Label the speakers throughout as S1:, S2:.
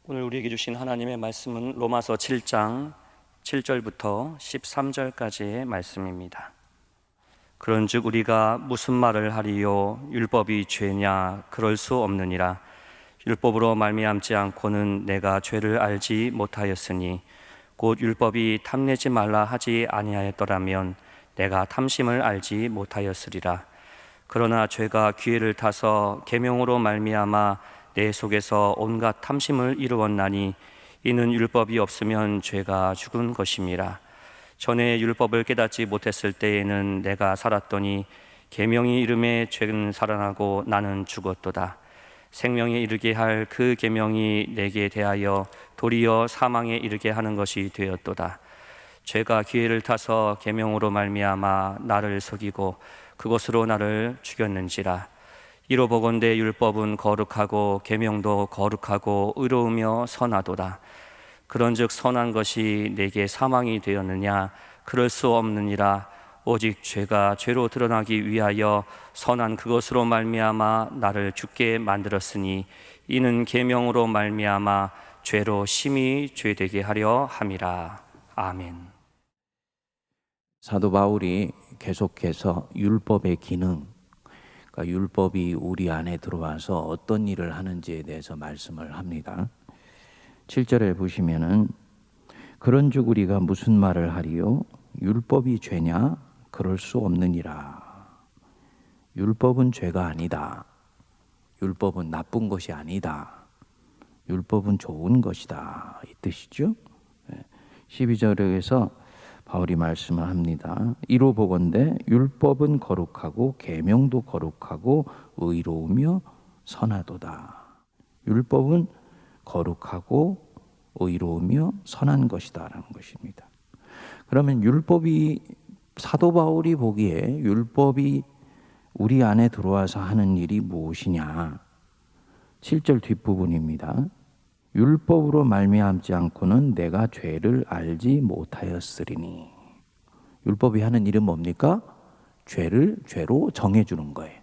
S1: 오늘 우리에게 주신 하나님의 말씀은 로마서 7장 7절부터 13절까지의 말씀입니다. 그런즉 우리가 무슨 말을 하리요? 율법이 죄냐? 그럴 수 없느니라. 율법으로 말미암지 않고는 내가 죄를 알지 못하였으니 곧 율법이 탐내지 말라 하지 아니하였더라면 내가 탐심을 알지 못하였으리라. 그러나 죄가 기회를 타서 계명으로 말미암아 내 속에서 온갖 탐심을 이루었나니 이는 율법이 없으면 죄가 죽은 것임이라. 전에 율법을 깨닫지 못했을 때에는 내가 살았더니 계명이 이름에 죄는 살아나고 나는 죽었도다. 생명에 이르게 할 그 계명이 내게 대하여 도리어 사망에 이르게 하는 것이 되었도다. 죄가 기회를 타서 계명으로 말미암아 나를 속이고 그것으로 나를 죽였는지라. 이로 보건대 율법은 거룩하고 계명도 거룩하고 의로우며 선하도다. 그런즉 선한 것이 내게 사망이 되었느냐? 그럴 수 없느니라. 오직 죄가 죄로 드러나기 위하여 선한 그것으로 말미암아 나를 죽게 만들었으니 이는 계명으로 말미암아 죄로 심히 죄되게 하려 함이라. 아멘.
S2: 사도 바울이 계속해서 율법의 기능, 그러니까 율법이 우리 안에 들어와서 어떤 일을 하는지에 대해서 말씀을 합니다. 7절에 보시면은 그런즉 우리가 무슨 말을 하리요? 율법이 죄냐? 그럴 수 없느니라. 율법은 죄가 아니다. 율법은 나쁜 것이 아니다. 율법은 좋은 것이다. 이 뜻이죠. 12절에서 바울이 말씀을 합니다. 이로 보건대 율법은 거룩하고 계명도 거룩하고 의로우며 선하도다. 율법은 거룩하고 의로우며 선한 것이다 라는 것입니다. 그러면 율법이, 사도 바울이 보기에 율법이 우리 안에 들어와서 하는 일이 무엇이냐? 7절 뒷부분입니다. 율법으로 말미암지 않고는 내가 죄를 알지 못하였으리니. 율법이 하는 일은 뭡니까? 죄를 죄로 정해주는 거예요.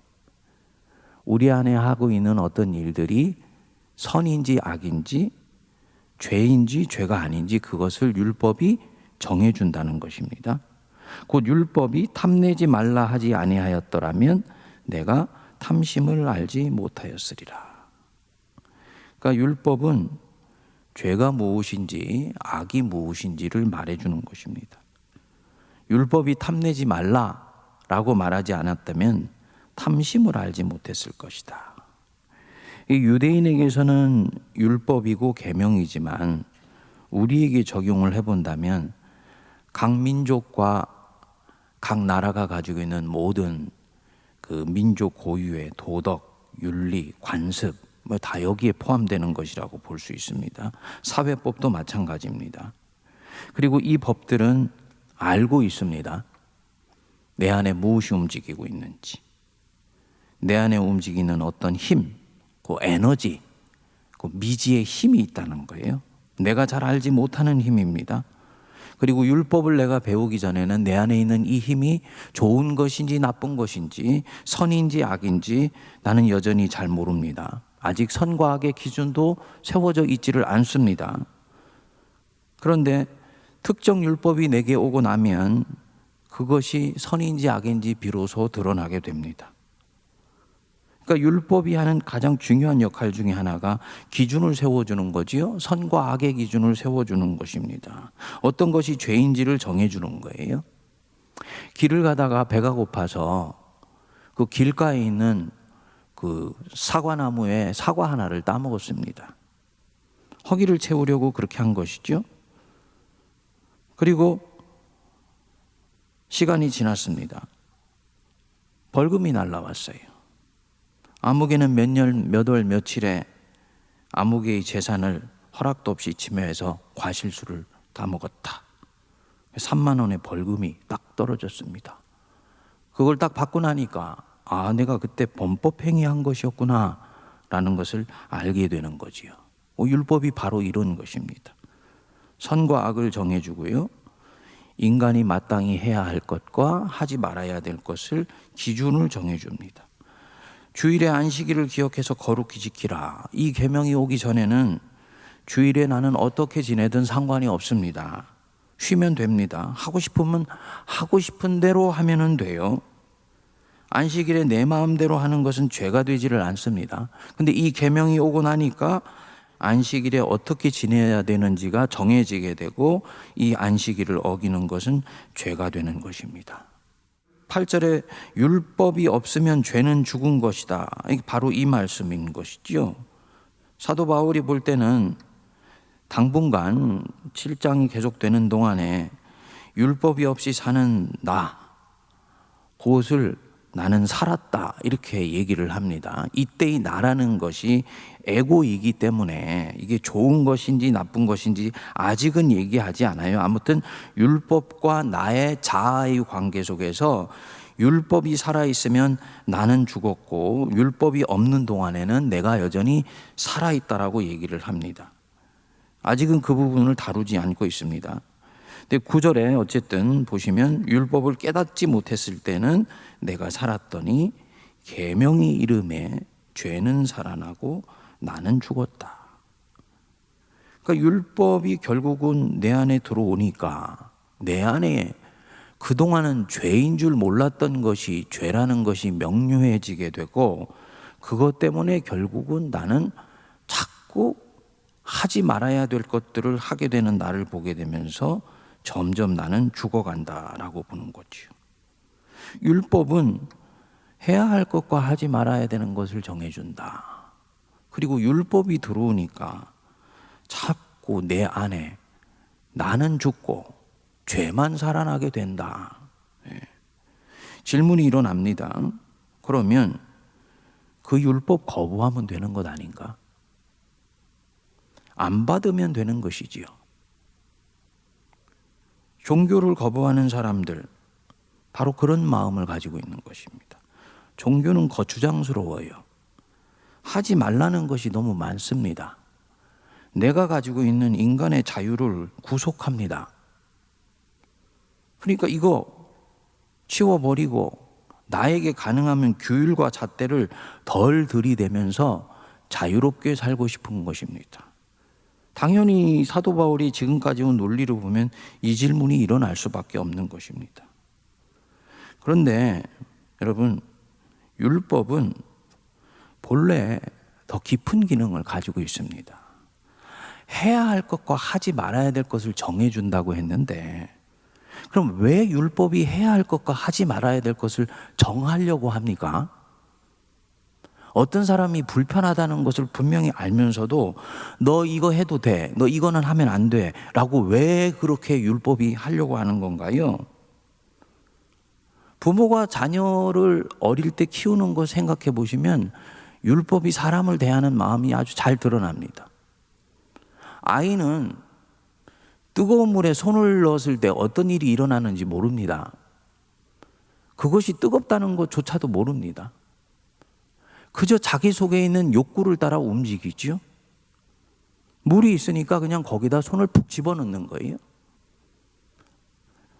S2: 우리 안에 하고 있는 어떤 일들이 선인지 악인지 죄인지 죄가 아닌지 그것을 율법이 정해준다는 것입니다. 곧 율법이 탐내지 말라 하지 아니하였더라면 내가 탐심을 알지 못하였으리라. 그러니까 율법은 죄가 무엇인지 악이 무엇인지를 말해주는 것입니다. 율법이 탐내지 말라라고 말하지 않았다면 탐심을 알지 못했을 것이다. 이 유대인에게서는 율법이고 계명이지만 우리에게 적용을 해본다면 각 민족과 각 나라가 가지고 있는 모든 그 민족 고유의 도덕, 윤리, 관습 뭐 다 여기에 포함되는 것이라고 볼 수 있습니다. 사회법도 마찬가지입니다. 그리고 이 법들은 알고 있습니다. 내 안에 무엇이 움직이고 있는지, 내 안에 움직이는 어떤 힘, 그 에너지, 그 미지의 힘이 있다는 거예요. 내가 잘 알지 못하는 힘입니다. 그리고 율법을 내가 배우기 전에는 내 안에 있는 이 힘이 좋은 것인지 나쁜 것인지 선인지 악인지 나는 여전히 잘 모릅니다. 아직 선과 악의 기준도 세워져 있지를 않습니다. 그런데 특정 율법이 내게 오고 나면 그것이 선인지 악인지 비로소 드러나게 됩니다. 그러니까 율법이 하는 가장 중요한 역할 중에 하나가 기준을 세워주는 거지요. 선과 악의 기준을 세워주는 것입니다. 어떤 것이 죄인지를 정해주는 거예요. 길을 가다가 배가 고파서 그 길가에 있는 그 사과나무에 사과 하나를 따먹었습니다. 허기를 채우려고 그렇게 한 것이죠. 그리고 시간이 지났습니다. 벌금이 날라왔어요. 아무개는 몇 년, 몇 월, 며칠에 아무개의 재산을 허락도 없이 침해해서 과실수를 다 먹었다. 3만 원의 벌금이 딱 떨어졌습니다. 그걸 딱 받고 나니까 내가 그때 범법행위한 것이었구나 라는 것을 알게 되는 거지요. 율법이 바로 이런 것입니다. 선과 악을 정해주고요. 인간이 마땅히 해야 할 것과 하지 말아야 될 것을 기준을 정해줍니다. 주일의 안식일을 기억해서 거룩히 지키라. 이 계명이 오기 전에는 주일에 나는 어떻게 지내든 상관이 없습니다. 쉬면 됩니다. 하고 싶으면 하고 싶은 대로 하면 돼요. 안식일에 내 마음대로 하는 것은 죄가 되지를 않습니다. 근데 이 계명이 오고 나니까 안식일에 어떻게 지내야 되는지가 정해지게 되고 이 안식일을 어기는 것은 죄가 되는 것입니다. 8절에 율법이 없으면 죄는 죽은 것이다. 이게 바로 이 말씀인 것이죠. 사도 바울이 볼 때는 당분간 7장이 계속되는 동안에 율법이 없이 사는 나, 그것을 나는 살았다 이렇게 얘기를 합니다. 이때의 나라는 것이 에고이기 때문에 이게 좋은 것인지 나쁜 것인지 아직은 얘기하지 않아요. 아무튼 율법과 나의 자아의 관계 속에서 율법이 살아있으면 나는 죽었고 율법이 없는 동안에는 내가 여전히 살아있다라고 얘기를 합니다. 아직은 그 부분을 다루지 않고 있습니다. 근데 9절에 어쨌든 보시면 율법을 깨닫지 못했을 때는 내가 살았더니 계명이 이름에 죄는 살아나고 나는 죽었다. 그러니까 율법이 결국은 내 안에 들어오니까 내 안에 그동안은 죄인 줄 몰랐던 것이 죄라는 것이 명료해지게 되고 그것 때문에 결국은 나는 자꾸 하지 말아야 될 것들을 하게 되는 나를 보게 되면서 점점 나는 죽어간다라고 보는 거죠. 율법은 해야 할 것과 하지 말아야 되는 것을 정해준다. 그리고 율법이 들어오니까 자꾸 내 안에 나는 죽고 죄만 살아나게 된다. 질문이 일어납니다. 그러면 그 율법 거부하면 되는 것 아닌가? 안 받으면 되는 것이지요. 종교를 거부하는 사람들, 바로 그런 마음을 가지고 있는 것입니다. 종교는 거추장스러워요. 하지 말라는 것이 너무 많습니다. 내가 가지고 있는 인간의 자유를 구속합니다. 그러니까 이거 치워버리고 나에게 가능하면 규율과 잣대를 덜 들이대면서 자유롭게 살고 싶은 것입니다. 당연히 사도 바울이 지금까지 온 논리를 보면 이 질문이 일어날 수밖에 없는 것입니다. 그런데 여러분, 율법은 본래 더 깊은 기능을 가지고 있습니다. 해야 할 것과 하지 말아야 될 것을 정해준다고 했는데 그럼 왜 율법이 해야 할 것과 하지 말아야 될 것을 정하려고 합니까? 어떤 사람이 불편하다는 것을 분명히 알면서도 너 이거 해도 돼, 너 이거는 하면 안 돼 라고 왜 그렇게 율법이 하려고 하는 건가요? 부모가 자녀를 어릴 때 키우는 거 생각해 보시면 율법이 사람을 대하는 마음이 아주 잘 드러납니다. 아이는 뜨거운 물에 손을 넣었을 때 어떤 일이 일어나는지 모릅니다. 그것이 뜨겁다는 것조차도 모릅니다. 그저 자기 속에 있는 욕구를 따라 움직이죠. 물이 있으니까 그냥 거기다 손을 푹 집어넣는 거예요.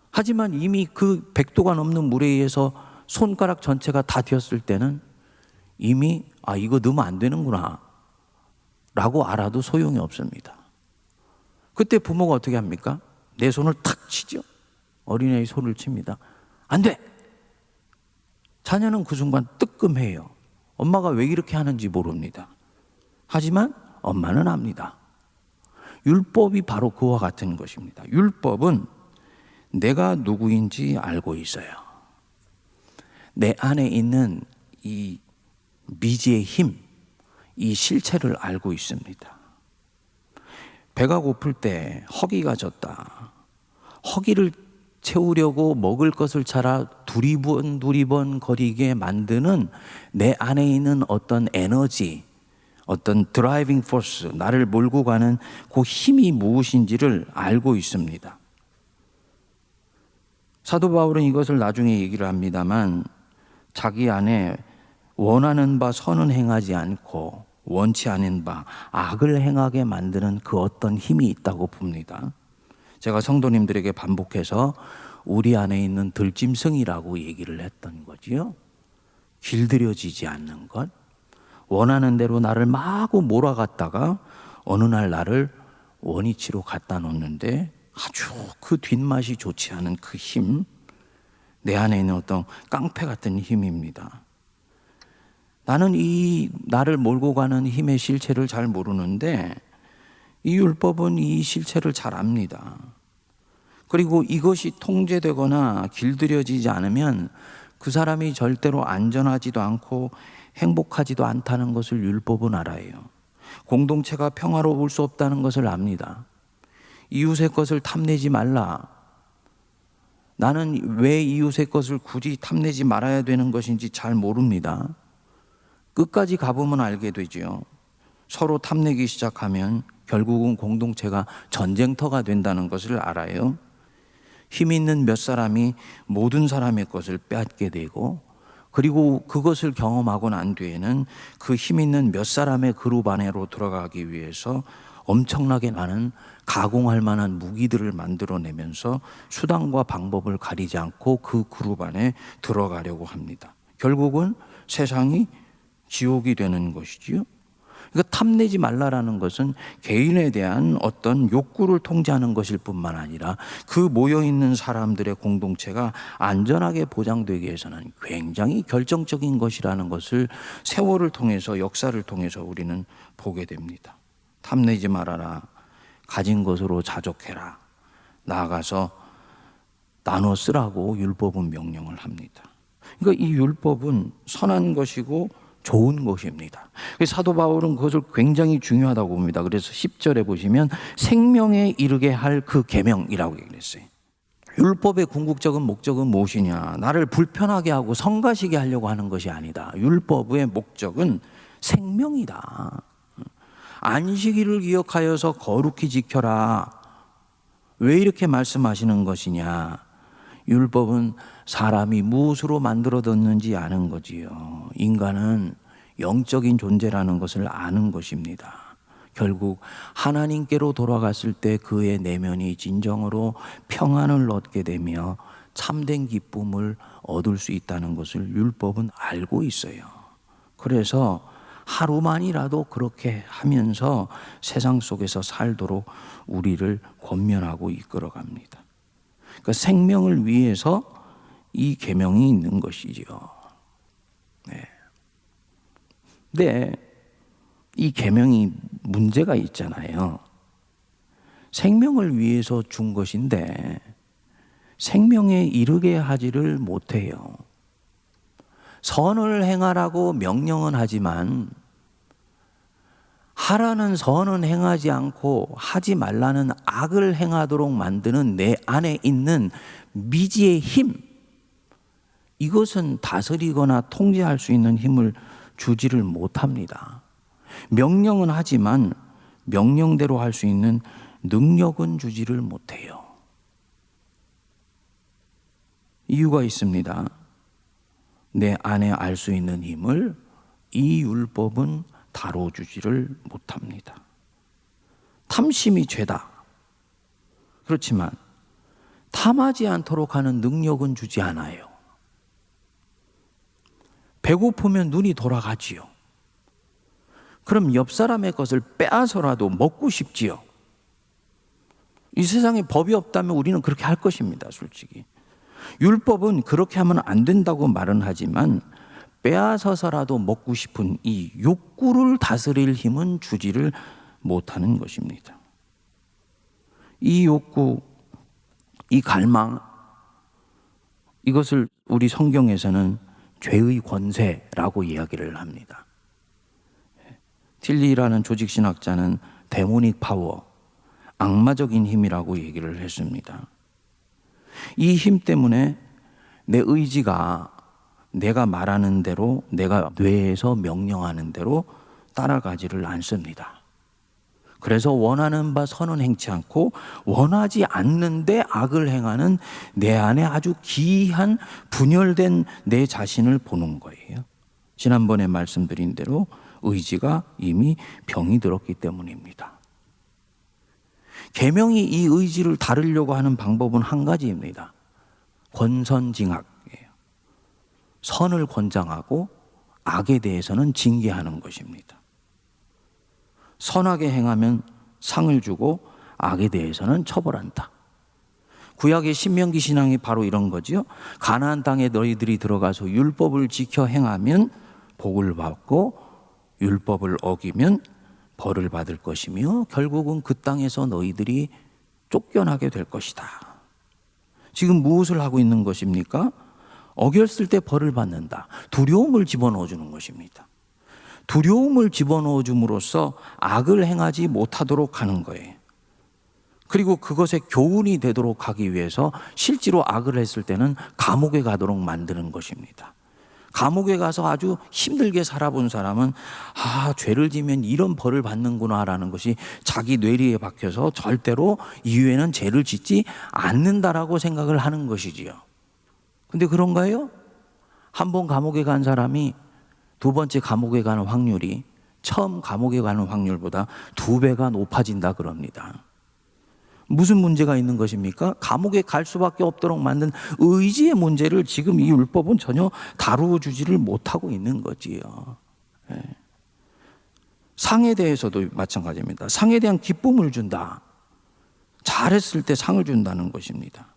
S2: 하지만 이미 그 100도가 넘는 물에 의해서 손가락 전체가 다 튀었을 때는 이미 이거 넣으면 안 되는구나 라고 알아도 소용이 없습니다. 그때 부모가 어떻게 합니까? 내 손을 탁 치죠. 어린애의 손을 칩니다. 안 돼! 자녀는 그 순간 뜨끔해요. 엄마가 왜 이렇게 하는지 모릅니다. 하지만 엄마는 압니다. 율법이 바로 그와 같은 것입니다. 율법은 내가 누구인지 알고 있어요. 내 안에 있는 이 미지의 힘, 이 실체를 알고 있습니다. 배가 고플 때 허기가 졌다. 허기를 채우려고 먹을 것을 찾아 두리번 거리게 만드는 내 안에 있는 어떤 에너지, 어떤 드라이빙 포스, 나를 몰고 가는 그 힘이 무엇인지를 알고 있습니다. 사도 바울은 이것을 나중에 얘기를 합니다만 자기 안에 원하는 바 선은 행하지 않고 원치 않은 바 악을 행하게 만드는 그 어떤 힘이 있다고 봅니다. 제가 성도님들에게 반복해서 우리 안에 있는 들짐승이라고 얘기를 했던 거지요. 길들여지지 않는 것, 원하는 대로 나를 마구 몰아갔다가 어느 날 나를 원위치로 갖다 놓는데 아주 그 뒷맛이 좋지 않은 그 힘, 내 안에 있는 어떤 깡패 같은 힘입니다. 나는 이 나를 몰고 가는 힘의 실체를 잘 모르는데 이 율법은 이 실체를 잘 압니다. 그리고 이것이 통제되거나 길들여지지 않으면 그 사람이 절대로 안전하지도 않고 행복하지도 않다는 것을 율법은 알아요. 공동체가 평화로울 수 없다는 것을 압니다. 이웃의 것을 탐내지 말라. 나는 왜 이웃의 것을 굳이 탐내지 말아야 되는 것인지 잘 모릅니다. 끝까지 가보면 알게 되죠. 서로 탐내기 시작하면 결국은 공동체가 전쟁터가 된다는 것을 알아요. 힘 있는 몇 사람이 모든 사람의 것을 빼앗게 되고, 그리고 그것을 경험하고 난 뒤에는 그 힘 있는 몇 사람의 그룹 안으로 들어가기 위해서 엄청나게 많은 가공할 만한 무기들을 만들어내면서 수단과 방법을 가리지 않고 그 그룹 안에 들어가려고 합니다. 결국은 세상이 지옥이 되는 것이지요. 그러니까 탐내지 말라라는 것은 개인에 대한 어떤 욕구를 통제하는 것일 뿐만 아니라 그 모여있는 사람들의 공동체가 안전하게 보장되기 위해서는 굉장히 결정적인 것이라는 것을 세월을 통해서, 역사를 통해서 우리는 보게 됩니다. 탐내지 말아라. 가진 것으로 자족해라. 나아가서 나눠 쓰라고 율법은 명령을 합니다. 그러니까 이 율법은 선한 것이고 좋은 것입니다. 사도 바울은 그것을 굉장히 중요하다고 봅니다. 그래서 10절에 보시면 생명에 이르게 할 그 계명이라고 얘기했어요. 율법의 궁극적인 목적은 무엇이냐? 나를 불편하게 하고 성가시게 하려고 하는 것이 아니다. 율법의 목적은 생명이다. 안식일을 기억하여서 거룩히 지켜라. 왜 이렇게 말씀하시는 것이냐? 율법은 사람이 무엇으로 만들어졌는지 아는 거지요. 인간은 영적인 존재라는 것을 아는 것입니다. 결국 하나님께로 돌아갔을 때 그의 내면이 진정으로 평안을 얻게 되며 참된 기쁨을 얻을 수 있다는 것을 율법은 알고 있어요. 그래서 하루만이라도 그렇게 하면서 세상 속에서 살도록 우리를 권면하고 이끌어 갑니다. 그러니까 생명을 위해서 이 계명이 있는 것이지요. 네. 근데 이 계명이 문제가 있잖아요. 생명을 위해서 준 것인데 생명에 이르게 하지를 못해요. 선을 행하라고 명령은 하지만 하라는 선은 행하지 않고 하지 말라는 악을 행하도록 만드는 내 안에 있는 미지의 힘, 이것은 다스리거나 통제할 수 있는 힘을 주지를 못합니다. 명령은 하지만 명령대로 할 수 있는 능력은 주지를 못해요. 이유가 있습니다. 내 안에 알 수 있는 힘을 이 율법은 다뤄주지를 못합니다. 탐심이 죄다. 그렇지만 탐하지 않도록 하는 능력은 주지 않아요. 배고프면 눈이 돌아가지요. 그럼 옆 사람의 것을 빼앗아서라도 먹고 싶지요. 이 세상에 법이 없다면 우리는 그렇게 할 것입니다, 솔직히. 율법은 그렇게 하면 안 된다고 말은 하지만 빼앗아서라도 먹고 싶은 이 욕구를 다스릴 힘은 주지를 못하는 것입니다. 이 욕구, 이 갈망, 이것을 우리 성경에서는 죄의 권세라고 이야기를 합니다. 틸리라는 조직신학자는 데모닉 파워, 악마적인 힘이라고 얘기를 했습니다. 이 힘 때문에 내 의지가 내가 말하는 대로, 내가 뇌에서 명령하는 대로 따라가지를 않습니다. 그래서 원하는 바 선은 행치 않고 원하지 않는데 악을 행하는 내 안에 아주 기이한 분열된 내 자신을 보는 거예요. 지난번에 말씀드린 대로 의지가 이미 병이 들었기 때문입니다. 계명이 이 의지를 다루려고 하는 방법은 한 가지입니다. 권선징악이에요. 선을 권장하고 악에 대해서는 징계하는 것입니다. 선하게 행하면 상을 주고 악에 대해서는 처벌한다. 구약의 신명기 신앙이 바로 이런 거지요. 가나안 땅에 너희들이 들어가서 율법을 지켜 행하면 복을 받고 율법을 어기면 벌을 받을 것이며 결국은 그 땅에서 너희들이 쫓겨나게 될 것이다. 지금 무엇을 하고 있는 것입니까? 어겼을 때 벌을 받는다. 두려움을 집어넣어 주는 것입니다. 두려움을 집어넣어 줌으로써 악을 행하지 못하도록 하는 거예요. 그리고 그것의 교훈이 되도록 하기 위해서 실제로 악을 했을 때는 감옥에 가도록 만드는 것입니다. 감옥에 가서 아주 힘들게 살아본 사람은 죄를 지면 이런 벌을 받는구나라는 것이 자기 뇌리에 박혀서 절대로 이후에는 죄를 짓지 않는다라고 생각을 하는 것이지요. 근데 그런가요? 한 번 감옥에 간 사람이 두 번째 감옥에 가는 확률이 처음 감옥에 가는 확률보다 2배가 높아진다 그럽니다. 무슨 문제가 있는 것입니까? 감옥에 갈 수밖에 없도록 만든 의지의 문제를 지금 이 율법은 전혀 다루어 주지를 못하고 있는 거지요. 상에 대해서도 마찬가지입니다. 상에 대한 기쁨을 준다. 잘했을 때 상을 준다는 것입니다.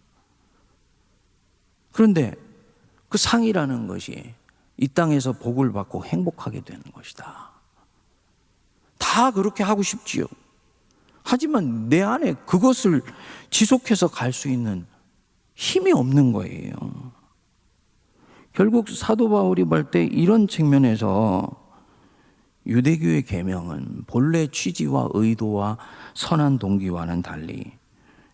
S2: 그런데 그 상이라는 것이 이 땅에서 복을 받고 행복하게 되는 것이다. 다 그렇게 하고 싶지요. 하지만 내 안에 그것을 지속해서 갈 수 있는 힘이 없는 거예요. 결국 사도 바울이 볼 때 이런 측면에서 유대교의 계명은 본래 취지와 의도와 선한 동기와는 달리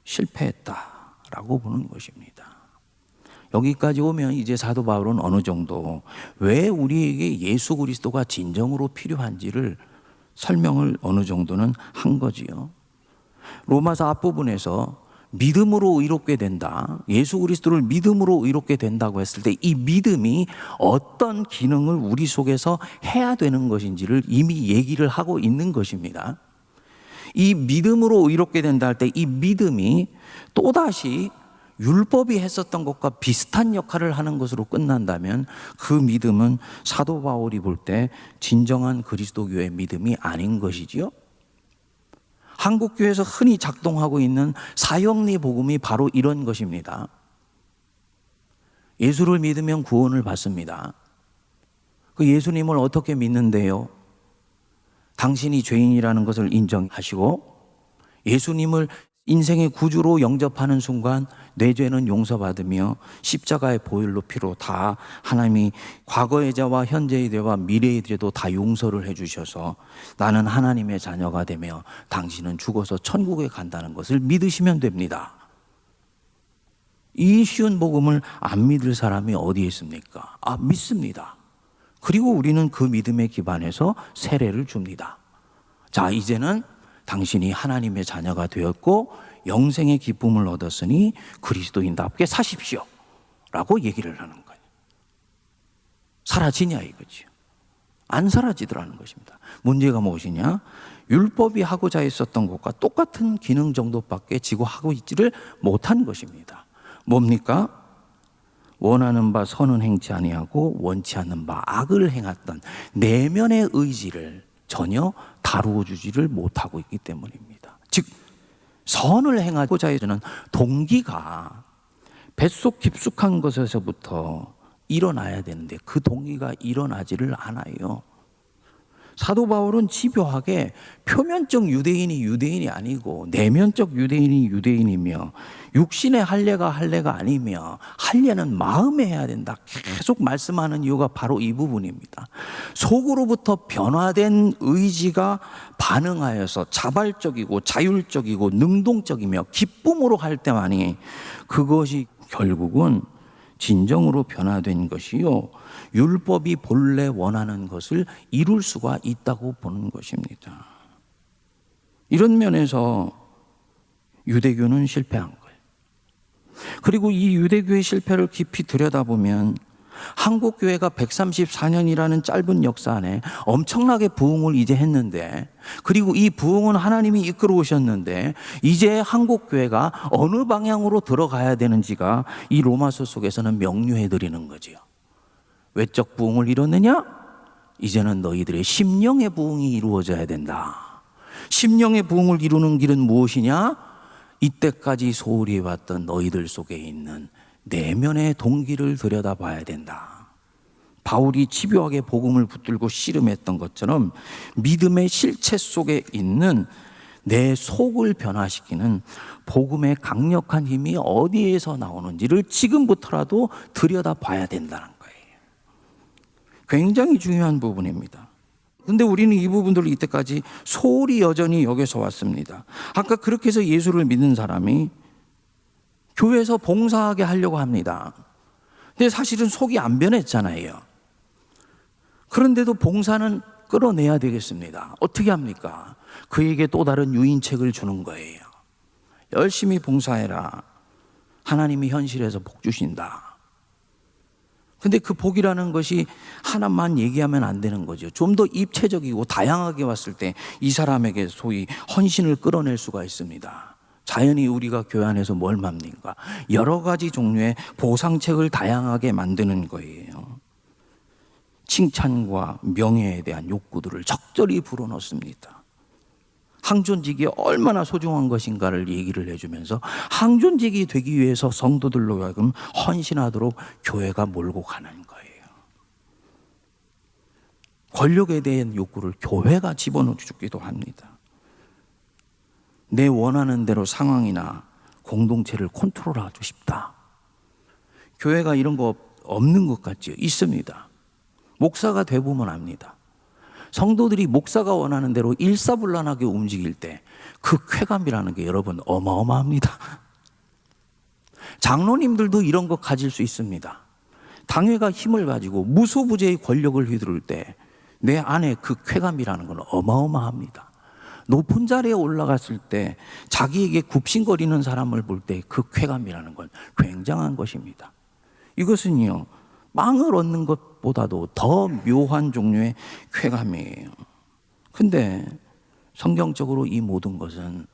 S2: 실패했다라고 보는 것입니다. 여기까지 오면 이제 사도 바울은 어느 정도 왜 우리에게 예수 그리스도가 진정으로 필요한지를 설명을 어느 정도는 한 거지요. 로마서 앞부분에서 믿음으로 의롭게 된다. 예수 그리스도를 믿음으로 의롭게 된다고 했을 때 이 믿음이 어떤 기능을 우리 속에서 해야 되는 것인지를 이미 얘기를 하고 있는 것입니다. 이 믿음으로 의롭게 된다 할 때 이 믿음이 또다시 율법이 했었던 것과 비슷한 역할을 하는 것으로 끝난다면 그 믿음은 사도 바울이 볼 때 진정한 그리스도교의 믿음이 아닌 것이지요. 한국교회에서 흔히 작동하고 있는 사형리 복음이 바로 이런 것입니다. 예수를 믿으면 구원을 받습니다. 그 예수님을 어떻게 믿는데요? 당신이 죄인이라는 것을 인정하시고 예수님을 인생의 구주로 영접하는 순간 내 죄는 용서받으며 십자가의 보혈로 피로 다 하나님이 과거의 죄와 현재의 죄와 미래의 죄도 다 용서를 해주셔서 나는 하나님의 자녀가 되며 당신은 죽어서 천국에 간다는 것을 믿으시면 됩니다. 이 쉬운 복음을 안 믿을 사람이 어디에 있습니까? 믿습니다. 그리고 우리는 그 믿음에 기반해서 세례를 줍니다. 자, 이제는 당신이 하나님의 자녀가 되었고 영생의 기쁨을 얻었으니 그리스도인답게 사십시오 라고 얘기를 하는 거예요. 사라지냐 이거죠. 안 사라지더라는 것입니다. 문제가 무엇이냐? 율법이 하고자 했었던 것과 똑같은 기능 정도밖에 지고 하고 있지를 못한 것입니다. 뭡니까? 원하는 바 선은 행치 아니하고 원치 않는 바 악을 행했던 내면의 의지를 전혀 다루어 주지를 못하고 있기 때문입니다. 즉 선을 행하고자 하는 동기가 뱃속 깊숙한 것에서부터 일어나야 되는데 그 동기가 일어나지를 않아요. 사도 바울은 집요하게 표면적 유대인이 유대인이 아니고 내면적 유대인이 유대인이며 육신의 할례가 할례가 아니며 할례는 마음에 해야 된다. 계속 말씀하는 이유가 바로 이 부분입니다. 속으로부터 변화된 의지가 반응하여서 자발적이고 자율적이고 능동적이며 기쁨으로 할 때만이 그것이 결국은 진정으로 변화된 것이요 율법이 본래 원하는 것을 이룰 수가 있다고 보는 것입니다. 이런 면에서 유대교는 실패한 거예요. 그리고 이 유대교의 실패를 깊이 들여다보면 한국교회가 134년이라는 짧은 역사 안에 엄청나게 부흥을 이제 했는데 그리고 이 부흥은 하나님이 이끌어 오셨는데 이제 한국교회가 어느 방향으로 들어가야 되는지가 이 로마서 속에서는 명료해 드리는 거지요. 외적 부흥을 이뤘느냐? 이제는 너희들의 심령의 부흥이 이루어져야 된다. 심령의 부흥을 이루는 길은 무엇이냐? 이때까지 소홀히 해왔던 너희들 속에 있는 내면의 동기를 들여다봐야 된다. 바울이 집요하게 복음을 붙들고 씨름했던 것처럼 믿음의 실체 속에 있는 내 속을 변화시키는 복음의 강력한 힘이 어디에서 나오는지를 지금부터라도 들여다봐야 된다는 거예요. 굉장히 중요한 부분입니다. 근데 우리는 이 부분들을 이때까지 소홀히 여전히 여겨서 왔습니다. 아까 그렇게 해서 예수를 믿는 사람이 교회에서 봉사하게 하려고 합니다. 근데 사실은 속이 안 변했잖아요. 그런데도 봉사는 끌어내야 되겠습니다. 어떻게 합니까? 그에게 또 다른 유인책을 주는 거예요. 열심히 봉사해라. 하나님이 현실에서 복 주신다. 근데 그 복이라는 것이 하나만 얘기하면 안 되는 거죠. 좀 더 입체적이고 다양하게 왔을 때 이 사람에게 소위 헌신을 끌어낼 수가 있습니다. 자연히 우리가 교회 안에서 뭘 맙니까? 여러 가지 종류의 보상책을 다양하게 만드는 거예요. 칭찬과 명예에 대한 욕구들을 적절히 불어넣습니다. 항존직이 얼마나 소중한 것인가를 얘기를 해주면서 항존직이 되기 위해서 성도들로 하여금 헌신하도록 교회가 몰고 가는 거예요. 권력에 대한 욕구를 교회가 집어넣어주기도 합니다. 내 원하는 대로 상황이나 공동체를 컨트롤하고 싶다. 교회가 이런 거 없는 것 같지요? 있습니다. 목사가 돼보면 압니다. 성도들이 목사가 원하는 대로 일사불란하게 움직일 때 그 쾌감이라는 게 여러분 어마어마합니다. 장로님들도 이런 거 가질 수 있습니다. 당회가 힘을 가지고 무소부재의 권력을 휘두를 때 내 안에 그 쾌감이라는 건 어마어마합니다. 높은 자리에 올라갔을 때 자기에게 굽신거리는 사람을 볼 때 그 쾌감이라는 건 굉장한 것입니다. 이것은요, 빵을 얻는 것보다도 더 묘한 종류의 쾌감이에요. 근데 성경적으로 이 모든 것은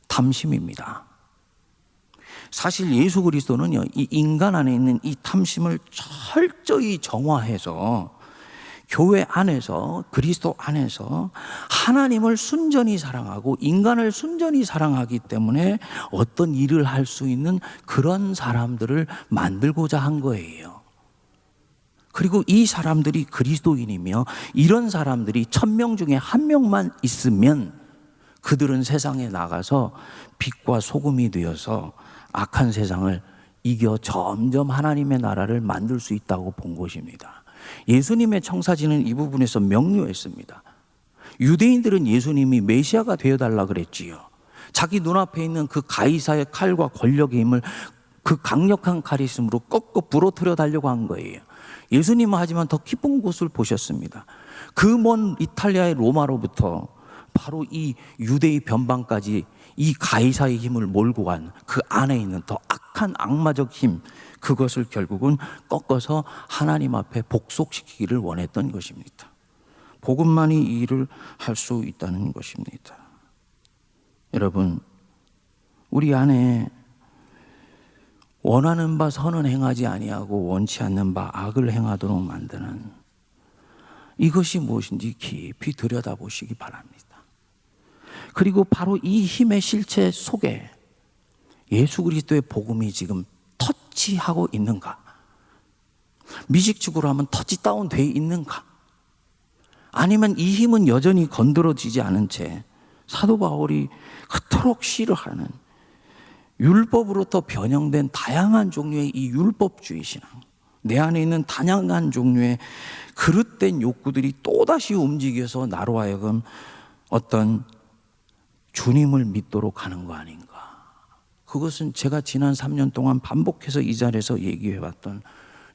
S2: 탐심입니다. 사실 예수 그리스도는요, 이 인간 안에 있는 이 탐심을 철저히 정화해서 교회 안에서, 그리스도 안에서 하나님을 순전히 사랑하고 인간을 순전히 사랑하기 때문에 어떤 일을 할 수 있는 그런 사람들을 만들고자 한 거예요. 그리고 이 사람들이 그리스도인이며 이런 사람들이 1000명 중에 1명만 있으면 그들은 세상에 나가서 빛과 소금이 되어서 악한 세상을 이겨 점점 하나님의 나라를 만들 수 있다고 본 것입니다. 예수님의 청사진은 이 부분에서 명료했습니다. 유대인들은 예수님이 메시아가 되어달라 그랬지요. 자기 눈앞에 있는 그 가이사의 칼과 권력의 힘을 그 강력한 카리스마로 꺾어 부러뜨려 달려고 한 거예요. 예수님은 하지만 더 깊은 곳을 보셨습니다. 그 먼 이탈리아의 로마로부터 바로 이 유대의 변방까지 이 가이사의 힘을 몰고 간 그 안에 있는 더 악한 악마적 힘, 그것을 결국은 꺾어서 하나님 앞에 복속시키기를 원했던 것입니다. 복음만이 이 일을 할 수 있다는 것입니다. 여러분, 우리 안에 원하는 바 선은 행하지 아니하고 원치 않는 바 악을 행하도록 만드는 이것이 무엇인지 깊이 들여다보시기 바랍니다. 그리고 바로 이 힘의 실체 속에 예수 그리스도의 복음이 지금 터치하고 있는가? 미식축으로 하면 터치다운 돼 있는가? 아니면 이 힘은 여전히 건드려지지 않은 채 사도 바울이 그토록 싫어하는 율법으로부터 변형된 다양한 종류의 이 율법주의 신앙, 내 안에 있는 다양한 종류의 그릇된 욕구들이 또다시 움직여서 나로 하여금 어떤 주님을 믿도록 하는 거 아닌가. 그것은 제가 지난 3년 동안 반복해서 이 자리에서 얘기해왔던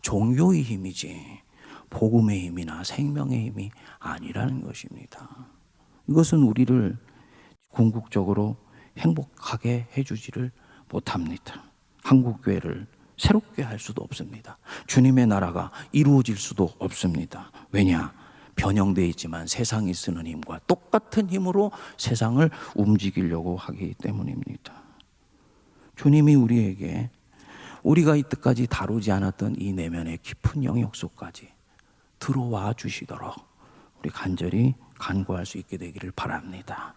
S2: 종교의 힘이지 복음의 힘이나 생명의 힘이 아니라는 것입니다. 이것은 우리를 궁극적으로 행복하게 해주지를 못합니다. 한국교회를 새롭게 할 수도 없습니다. 주님의 나라가 이루어질 수도 없습니다. 왜냐? 변형되어 있지만 세상이 쓰는 힘과 똑같은 힘으로 세상을 움직이려고 하기 때문입니다. 주님이 우리에게 우리가 이때까지 다루지 않았던 이 내면의 깊은 영역 속까지 들어와 주시도록 우리 간절히 간구할 수 있게 되기를 바랍니다.